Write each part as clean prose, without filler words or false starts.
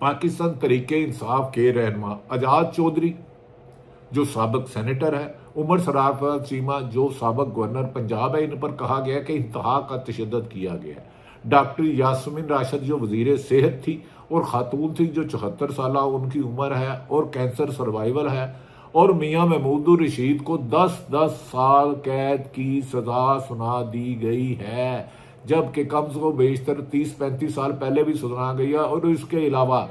پاکستان تحریک انصاف کے رہنما اعجاز چودھری جو سابق سینیٹر ہے، عمر سرافراز چیمہ جو سابق گورنر پنجاب ہے، ان پر کہا گیا کہ انتہا کا تشدد کیا گیا ہے۔ ڈاکٹر یاسمین راشد جو وزیر صحت تھی اور خاتون تھی جو 74 سالہ ان کی عمر ہے اور کینسر سروائیور ہے، اور میاں محمود الرشید کو 10 سال قید کی سزا سنا دی گئی ہے، جبکہ کم سے کم بیشتر 30-35 سال پہلے بھی سنا گئی ہے۔ اور اس کے علاوہ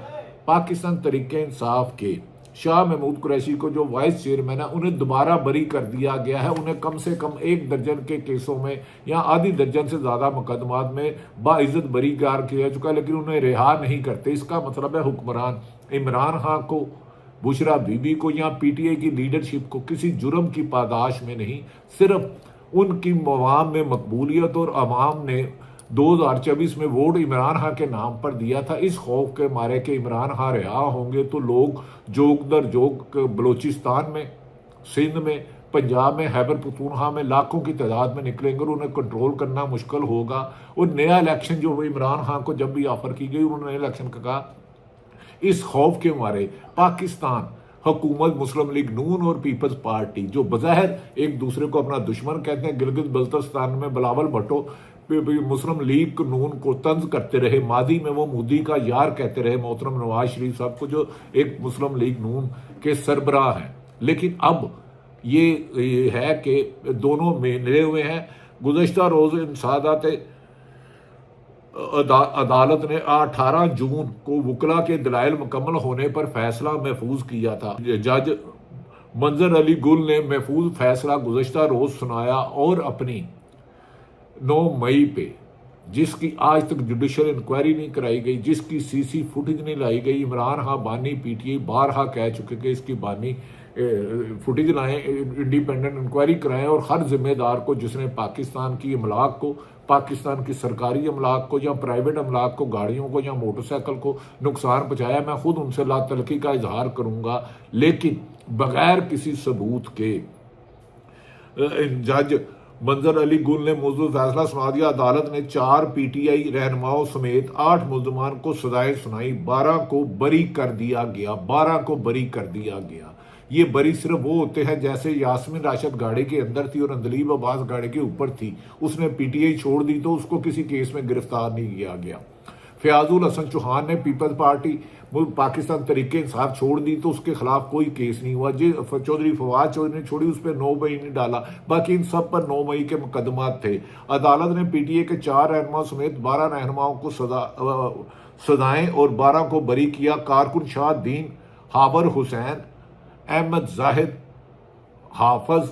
پاکستان تحریک انصاف کے شاہ محمود قریشی کو جو وائس چیئرمین ہے، انہیں دوبارہ بری کر دیا گیا ہے۔ انہیں کم سے کم 1 درجن کے کیسوں میں یا آدھی درجن سے زیادہ مقدمات میں باعزت بری قرار کیا چکا ہے، لیکن انہیں رہا نہیں کرتے۔ اس کا مطلب ہے حکمران عمران خان کو، بشرا بی بی کو یا پی ٹی آئی کی لیڈرشپ کو کسی جرم کی پاداش میں نہیں، صرف ان کی عوام میں مقبولیت اور عوام نے 2024 میں ووٹ عمران خان کے نام پر دیا تھا، اس خوف کے مارے کہ عمران خان رہا ہوں گے تو لوگ جوگ در جوگ بلوچستان میں، سندھ میں، پنجاب میں، خیبر پختونخوا میں لاکھوں کی تعداد میں نکلیں گے اور انہیں کنٹرول کرنا مشکل ہوگا۔ اور نیا الیکشن جو عمران خان کو جب بھی آفر کی گئی، انہوں نے الیکشن کا کہا، اس خوف کے مارے پاکستان حکومت مسلم لیگ نون اور پیپلز پارٹی جو بظاہر ایک دوسرے کو اپنا دشمن کہتے ہیں، گلگت بلتستان میں بلاول بھٹو مسلم لیگ نون کو طنز کرتے رہے، ماضی میں وہ مودی کا یار کہتے رہے محترم نواز شریف صاحب کو جو ایک مسلم لیگ نون کے سربراہ ہیں، لیکن اب یہ ہے کہ دونوں ملے ہوئے ہیں۔ گزشتہ روز انسداد عدالت نے 18 جون کو وکلا کے دلائل مکمل ہونے پر فیصلہ محفوظ کیا تھا۔ جج منظر علی گل نے محفوظ فیصلہ گزشتہ روز سنایا اور اپنی 9 مئی پہ، جس کی آج تک جوڈیشل انکوائری نہیں کرائی گئی، جس کی سی فوٹیج نہیں لائی گئی، عمران خان بانی پی ٹی آئی بارہا کہہ چکے کہ اس کی بانی فوٹیج لائیں، انڈیپینڈنٹ انکوائری کرائیں، اور ہر ذمہ دار کو جس نے پاکستان کی املاک کو، پاکستان کی سرکاری املاک کو یا پرائیویٹ املاک کو، گاڑیوں کو یا موٹر سائیکل کو نقصان پہنچایا، میں خود ان سے لا تلخی کا اظہار کروں گا، لیکن بغیر کسی ثبوت کے۔ جج منظر علی گل نے موضوع فیصلہ سنا دیا۔ عدالت نے 4 پی ٹی آئی رہنماؤں سمیت 8 ملزمان کو سزائیں سنائی، 12 کو بری کر دیا گیا، 12 کو بری کر دیا گیا۔ یہ بری صرف وہ ہوتے ہیں جیسے یاسمین راشد گاڑی کے اندر تھی اور اندلیب عباس گاڑی کے اوپر تھی، اس نے پی ٹی آئی چھوڑ دی تو اس کو کسی کیس میں گرفتار نہیں کیا گیا۔ فیاض الحسن چوہان نے پیپلز پارٹی پاکستان تحریک انصاف چھوڑ دی تو اس کے خلاف کوئی کیس نہیں ہوا۔ چودھری فواد چودھری نے چھوڑی، اس پہ 9 مئی نہیں ڈالا، باقی ان سب پر 9 مئی کے مقدمات تھے۔ عدالت نے پی ٹی آئی کے 4 رہنماؤں سمیت 12 رہنماؤں کو سزائیں اور 12 کو بری کیا۔ کارکن شاہ دین، حابر حسین، احمد زاہد، حافظ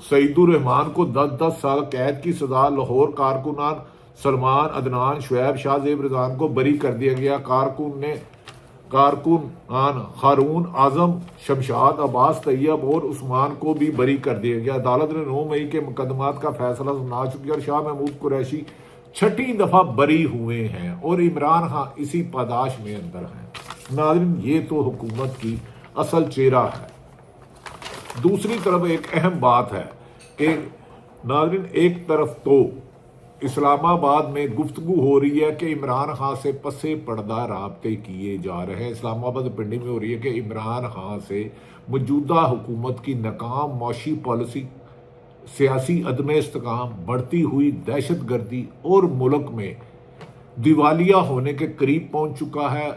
سعید الرحمان کو 10 سال قید کی سزا۔ لاہور کارکنان سلمان، عدنان، شعیب، شاہ زیب رضوان کو بری کر دیا گیا۔ کارکنان ہارون اعظم، شمشاد، عباس طیب اور عثمان کو بھی بری کر دیا گیا۔ عدالت نے 9 مئی کے مقدمات کا فیصلہ سنا چکی اور شاہ محمود قریشی 6ٹھی دفعہ بری ہوئے ہیں اور عمران خان اسی پاداش میں اندر ہیں۔ ناظرین، یہ تو حکومت کی اصل چہرہ ہے۔ دوسری طرف ایک اہم بات ہے کہ ناظرین، ایک طرف تو اسلام آباد میں گفتگو ہو رہی ہے کہ عمران خان سے پسے پردہ رابطے کیے جا رہے ہیں۔ اسلام آباد پنڈی میں ہو رہی ہے کہ عمران خان سے موجودہ حکومت کی ناکام معاشی پالیسی، سیاسی عدم استحکام، بڑھتی ہوئی دہشت گردی اور ملک میں دیوالیہ ہونے کے قریب پہنچ چکا ہے۔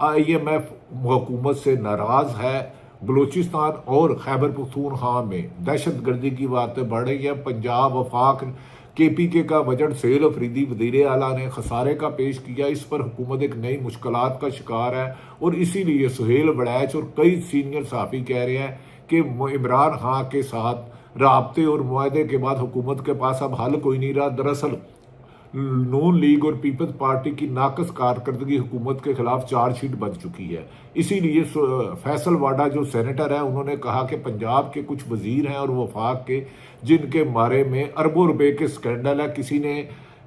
IMF حکومت سے ناراض ہے۔ بلوچستان اور خیبر پختونخوا میں دہشت گردی کی باتیں بڑھ رہی ہیں۔ پنجاب وفاق KPK کا بجٹ سہیل افریدی وزیر اعلیٰ نے خسارے کا پیش کیا، اس پر حکومت ایک نئی مشکلات کا شکار ہے، اور اسی لیے سہیل وڑیچ اور کئی سینئر صحافی کہہ رہے ہیں کہ عمران خان کے ساتھ رابطے اور معاہدے کے بعد حکومت کے پاس اب حل کوئی نہیں رہا۔ دراصل نون لیگ اور پیپلز پارٹی کی ناقص کارکردگی حکومت کے خلاف چارج شیٹ بن چکی ہے۔ اسی لیے فیصل واڈا جو سینیٹر ہے، انہوں نے کہا کہ پنجاب کے کچھ وزیر ہیں اور وفاق کے جن کے بارے میں اربوں روپے کے سکینڈل ہے۔ کسی نے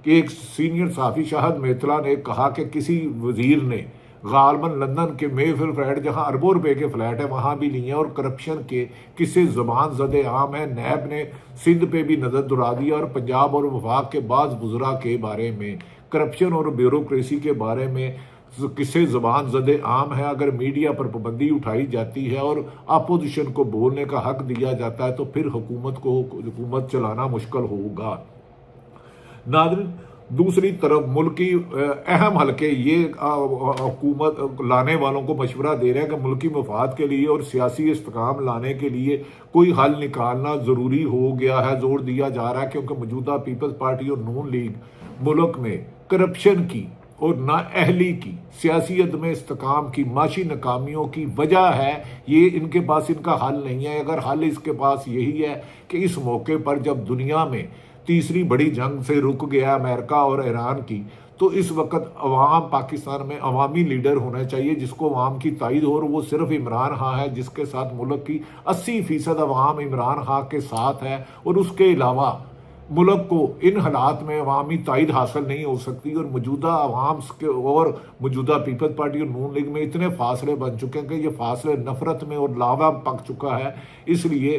کہ ایک سینئر صحافی شاہد میتلا نے کہا کہ کسی وزیر نے غالباً لندن کے مے فل فلیٹ جہاں اربوں روپے کے فلیٹ ہیں وہاں بھی لیے ہیں، اور کرپشن کے قصے زبان زد عام ہیں۔ نیب نے سندھ پہ بھی نظر دوڑا دیا اور پنجاب اور وفاق کے بعض وزراء کے بارے میں کرپشن اور بیوروکریسی کے بارے میں قصے زبان زد عام ہے. اگر میڈیا پر پابندی اٹھائی جاتی ہے اور اپوزیشن کو بولنے کا حق دیا جاتا ہے تو پھر حکومت چلانا مشکل ہوگا. ناظرین، دوسری طرف ملکی اہم حلقے یہ حکومت لانے والوں کو مشورہ دے رہے ہیں کہ ملکی مفاد کے لیے اور سیاسی استحکام لانے کے لیے کوئی حل نکالنا ضروری ہو گیا ہے. زور دیا جا رہا ہے کیونکہ موجودہ پیپلز پارٹی اور نون لیگ ملک میں کرپشن کی اور نااہلی کی، سیاسی عدم استحکام کی، معاشی ناکامیوں کی وجہ ہے. یہ ان کے پاس ان کا حل نہیں ہے. اگر حل اس کے پاس یہی ہے کہ اس موقع پر جب دنیا میں تیسری بڑی جنگ سے رک گیا امریکہ اور ایران کی، تو اس وقت عوام پاکستان میں عوامی لیڈر ہونا چاہیے جس کو عوام کی تائید ہو، اور وہ صرف عمران خان ہے جس کے ساتھ ملک کی 80% عوام عمران خان کے ساتھ ہے. اور اس کے علاوہ ملک کو ان حالات میں عوامی تائید حاصل نہیں ہو سکتی. اور موجودہ عوام اور موجودہ پیپلز پارٹی اور نون لیگ میں اتنے فاصلے بن چکے ہیں کہ یہ فاصلے نفرت میں اور لاوا پک چکا ہے. اس لیے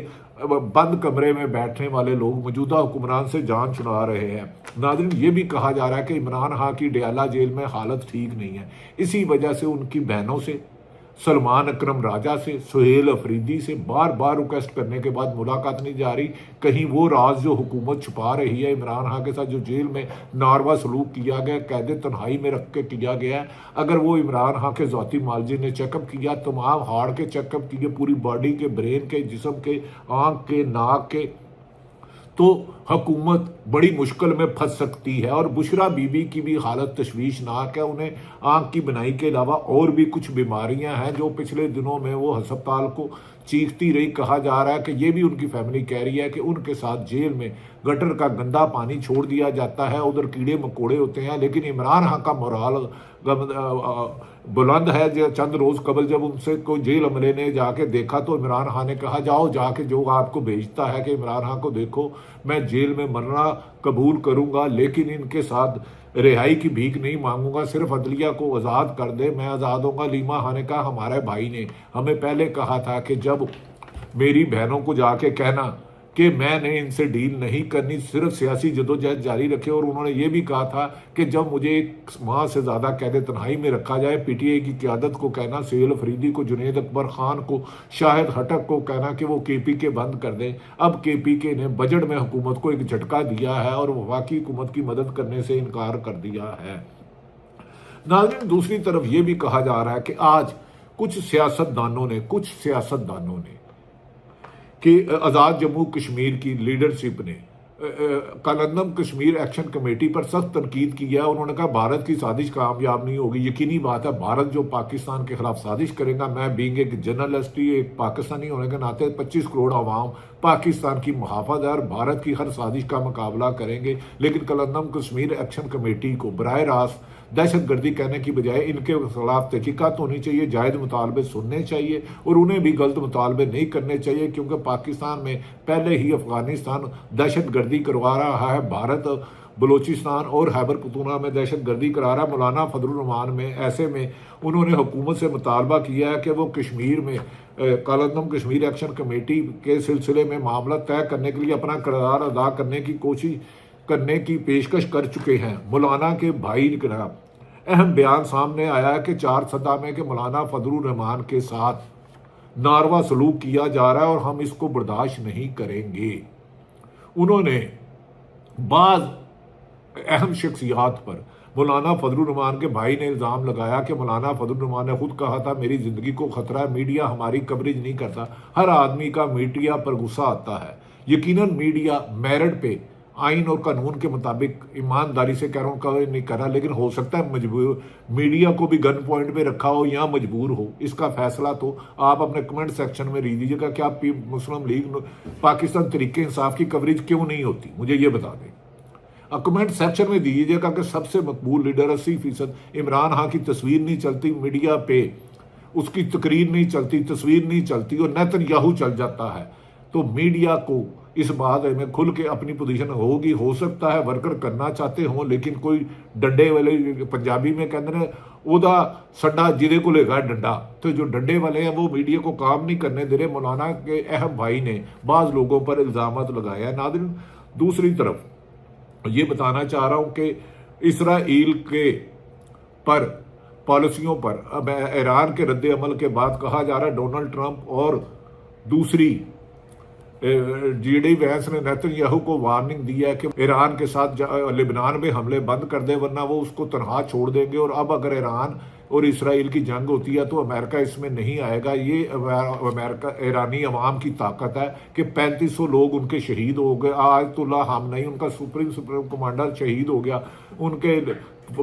بند کمرے میں بیٹھنے والے لوگ موجودہ حکمران سے جان چھڑا رہے ہیں. ناظرین، یہ بھی کہا جا رہا ہے کہ عمران خان کی ڈیالہ جیل میں حالت ٹھیک نہیں ہے. اسی وجہ سے ان کی بہنوں سے، سلمان اکرم راجہ سے، سہیل افریدی سے بار بار ریکویسٹ کرنے کے بعد ملاقات نہیں جا رہی. کہیں وہ راز جو حکومت چھپا رہی ہے عمران خان کے ساتھ، جو جیل میں ناروا سلوک کیا گیا، قید تنہائی میں رکھ کے کیا گیا ہے، اگر وہ عمران خان کے ذاتی معالجے نے چیک اپ کیا، تمام ہارٹ کے چیک اپ کیے، پوری باڈی کے، برین کے، جسم کے، آنکھ کے، ناک کے، تو حکومت بڑی مشکل میں پھنس سکتی ہے. اور بشرا بی بی کی بھی حالت تشویشناک ہے. انہیں آنکھ کی بنائی کے علاوہ اور بھی کچھ بیماریاں ہیں جو پچھلے دنوں میں وہ ہسپتال کو چیختی رہی. کہا جا رہا ہے کہ یہ بھی ان کی فیملی کہہ رہی ہے کہ ان کے ساتھ جیل میں گٹر کا گندا پانی چھوڑ دیا جاتا ہے، ادھر کیڑے مکوڑے ہوتے ہیں. لیکن عمران خان کا مورال بلند ہے. چند روز قبل جب ان سے کوئی جیل عملے نے جا کے دیکھا تو عمران خان نے کہا جاؤ جا کے جو آپ کو بھیجتا ہے کہ عمران خان کو دیکھو، میں جیل میں مرنا قبول کروں گا لیکن ان کے ساتھ رہائی کی بھیک نہیں مانگوں گا، صرف عدلیہ کو آزاد کر دے، میں آزاد ہوں گا. لیما خان نے کہا ہمارے بھائی نے ہمیں پہلے کہا تھا کہ جب میری بہنوں کو جا کے کہنا کہ میں نے ان سے ڈیل نہیں کرنی، صرف سیاسی جدوجہد جاری رکھے. اور انہوں نے یہ بھی کہا تھا کہ جب مجھے ایک ماہ سے زیادہ قید تنہائی میں رکھا جائے، پی ٹی آئی کی قیادت کو کہنا، سہیل افریدی کو، جنید اکبر خان کو، شاہد ہٹک کو کہنا کہ وہ کے پی کے بند کر دیں. اب کے پی کے نے بجٹ میں حکومت کو ایک جھٹکا دیا ہے اور وفاقی حکومت کی مدد کرنے سے انکار کر دیا ہے. ناظرین، دوسری طرف یہ بھی کہا جا رہا ہے کہ آج کچھ سیاستدانوں نے کہ آزاد جموں کشمیر کی لیڈرشپ نے کالندم کشمیر ایکشن کمیٹی پر سخت تنقید کی ہے. انہوں نے کہا بھارت کی سازش کامیاب نہیں ہوگی. یقینی بات ہے بھارت جو پاکستان کے خلاف سازش کرے گا، میں بینگ ایک جرنلسٹ، ایک پاکستانی ہونے کے ناطے 25 کروڑ عوام پاکستان کی محافظ ہے اور بھارت کی ہر سازش کا مقابلہ کریں گے. لیکن کالندم کشمیر ایکشن کمیٹی کو براہ راست دہشت گردی کہنے کی بجائے ان کے خلاف تحقیقات ہونی چاہیے، جائز مطالبے سننے چاہیے اور انہیں بھی غلط مطالبے نہیں کرنے چاہیے، کیونکہ پاکستان میں پہلے ہی افغانستان دہشت گردی کروا رہا ہے، بھارت بلوچستان اور خیبر پختونخوا میں دہشت گردی کرا رہا ہے. مولانا فضل الرحمان میں ایسے میں انہوں نے حکومت سے مطالبہ کیا ہے کہ وہ کشمیر میں کالندم کشمیر ایکشن کمیٹی کے سلسلے میں معاملہ طے کرنے کے لیے اپنا کردار ادا کرنے کی کوشش کرنے کی پیشکش کر چکے ہیں. مولانا کے بھائی کا اہم بیان سامنے آیا ہے کہ 4 سدہ میں کہ مولانا فضل الرحمان کے ساتھ ناروا سلوک کیا جا رہا ہے اور ہم اس کو برداشت نہیں کریں گے. انہوں نے بعض اہم شخصیات پر مولانا فضل الرحمان کے بھائی نے الزام لگایا کہ مولانا فضل الرحمان نے خود کہا تھا میری زندگی کو خطرہ ہے، میڈیا ہماری کوریج نہیں کرتا. ہر آدمی کا میڈیا پر غصہ آتا ہے. یقیناً میڈیا میرٹ پہ آئین اور قانون کے مطابق ایمانداری سے کہہ رہا ہوں کہ نہیں کر رہا، لیکن ہو سکتا ہے مجبور میڈیا کو بھی گن پوائنٹ پہ رکھا ہو یا مجبور ہو. اس کا فیصلہ تو آپ اپنے کمنٹ سیکشن میں لکھ دیجیے گا کہ آپ مسلم لیگ پاکستان تحریک انصاف کی کوریج کیوں نہیں ہوتی، مجھے یہ بتا دیں. کمنٹ سیکشن میں دیجیے گا کہ سب سے مقبول لیڈر 80% عمران خان کی تصویر نہیں چلتی میڈیا پہ، اس کی تقریر نہیں چلتی، تصویر نہیں چلتی اور نیتن یاہو چل جاتا ہے. تو میڈیا کو اس بات میں کھل کے اپنی پوزیشن ہوگی. ہو سکتا ہے ورکر کرنا چاہتے ہوں لیکن کوئی ڈنڈے والے، پنجابی میں کہتے ہیں اودا سڈا جدے کو لے گا ڈنڈا، تو جو ڈنڈے والے ہیں وہ میڈیا کو کام نہیں کرنے دے رہے. مولانا کے اہم بھائی نے بعض لوگوں پر الزامات لگایا ہے. ناظرین، دوسری طرف یہ بتانا چاہ رہا ہوں کہ اسرائیل کے پر پالیسیوں پر اب ایران کے رد عمل کے بعد کہا جا رہا ہے ڈونلڈ ٹرمپ اور دوسری جی ڈی وینس نے نیتن یاہو کو وارننگ دی ہے کہ ایران کے ساتھ لبنان میں حملے بند کر دے ورنہ وہ اس کو تنہا چھوڑ دیں گے، اور اب اگر ایران اور اسرائیل کی جنگ ہوتی ہے تو امریکہ اس میں نہیں آئے گا۔ یہ امریکہ ایرانی عوام کی طاقت ہے کہ 3500 لوگ ان کے شہید ہو گئے، آیت اللہ خامنئی ان کا سپریم کمانڈر شہید ہو گیا، ان کے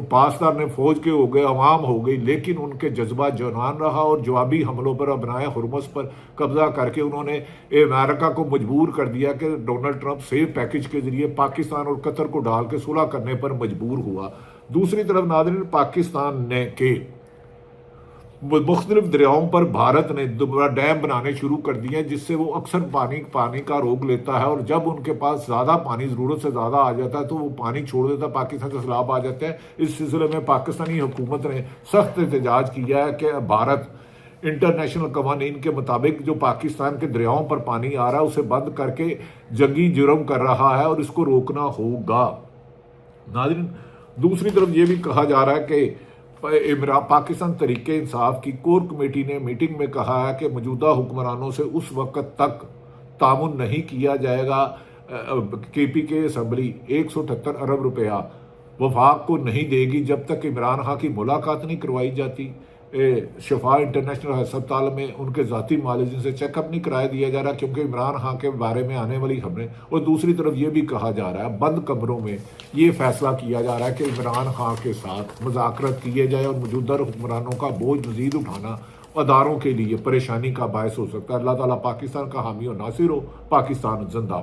پاسدار نے فوج کے ہو گئے، عوام ہو گئی، لیکن ان کے جذبہ جنان رہا اور جوابی حملوں پر بنائے ہرمز پر قبضہ کر کے انہوں نے امریکہ کو مجبور کر دیا کہ ڈونلڈ ٹرمپ سیف پیکج کے ذریعے پاکستان اور قطر کو ڈال کے صلح کرنے پر مجبور ہوا۔ دوسری طرف ناظرین، پاکستان نے کہ مختلف دریاؤں پر بھارت نے ڈیم بنانے شروع کر دیے ہیں جس سے وہ اکثر پانی کا روک لیتا ہے، اور جب ان کے پاس زیادہ پانی ضرورت سے زیادہ آ جاتا ہے تو وہ پانی چھوڑ دیتا ہے، پاکستان سے سیلاب آ جاتے ہیں۔ اس سلسلے میں پاکستانی حکومت نے سخت احتجاج کیا ہے کہ بھارت انٹرنیشنل قوانین کے مطابق جو پاکستان کے دریاؤں پر پانی آ رہا ہے اسے بند کر کے جنگی جرم کر رہا ہے اور اس کو روکنا ہوگا۔ ناظرین، دوسری طرف یہ بھی کہا جا رہا ہے کہ پاکستان تحریک انصاف کی کور کمیٹی نے میٹنگ میں کہا ہے کہ موجودہ حکمرانوں سے اس وقت تک تعاون نہیں کیا جائے گا، کے پی کے اسمبلی 178 ارب روپیہ وفاق کو نہیں دے گی جب تک عمران خان کی ملاقات نہیں کروائی جاتی، شفا انٹرنیشنل ہسپتال میں ان کے ذاتی معالجے سے چیک اپ نہیں کرایا دیا جا رہا کیونکہ عمران خان کے بارے میں آنے والی خبریں، اور دوسری طرف یہ بھی کہا جا رہا ہے بند کمروں میں یہ فیصلہ کیا جا رہا ہے کہ عمران خان کے ساتھ مذاکرات کیے جائے اور موجودہ حکمرانوں کا بوجھ مزید اٹھانا اداروں کے لیے پریشانی کا باعث ہو سکتا ہے۔ اللہ تعالیٰ پاکستان کا حامی و ناصر ہو۔ پاکستان زندہ باد۔